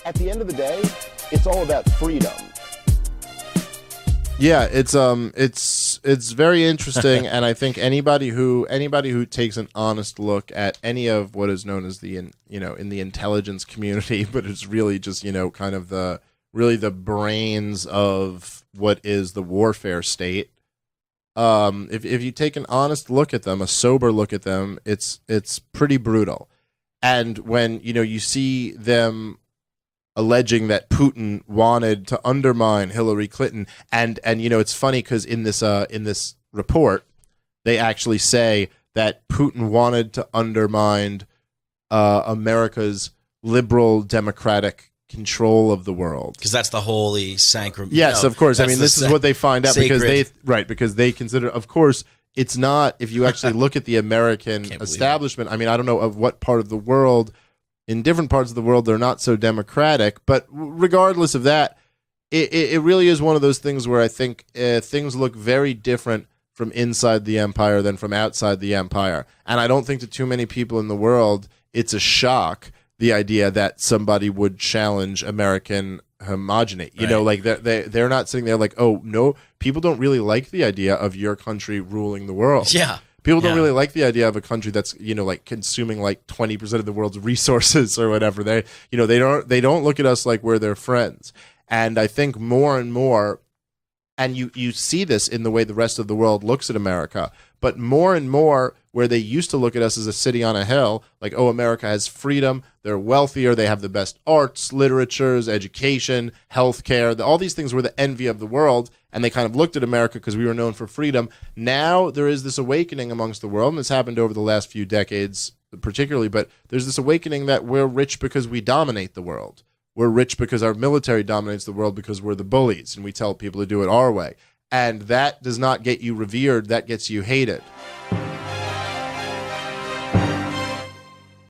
at the end of the day, it's all about freedom. Yeah, it's very interesting, and I think anybody who takes an honest look at any of what is known as in the intelligence community, but it's really just kind of the brains of what is the warfare state. If you take an honest look at them, a sober look at them, it's pretty brutal. And when you see them alleging that Putin wanted to undermine Hillary Clinton, and it's funny because in this report they actually say that Putin wanted to undermine America's liberal democratic control of the world, because that's the holy sacrament. Yes, of course. I mean, this is what they find out because they consider, of course, it's not. If you actually look at the American establishment, I mean, I don't know of what part of the world. In different parts of the world, they're not so democratic. But regardless of that, it really is one of those things where I think things look very different from inside the empire than from outside the empire. And I don't think to too many people in the world, it's a shock, the idea that somebody would challenge American homogeneity. Like they're not sitting there like, oh, no, people don't really like the idea of your country ruling the world. Yeah. People don't really like the idea of a country that's like consuming like 20% of the world's resources or whatever. They don't look at us like we're their friends. And I think more and more, and you see this in the way the rest of the world looks at America, but more and more where they used to look at us as a city on a hill, like, oh, America has freedom, they're wealthier, they have the best arts, literatures, education, healthcare, all these things were the envy of the world, and they kind of looked at America because we were known for freedom. Now there is this awakening amongst the world, and it's happened over the last few decades particularly, but there's this awakening that we're rich because we dominate the world. We're rich because our military dominates the world because we're the bullies, and we tell people to do it our way. And that does not get you revered, that gets you hated.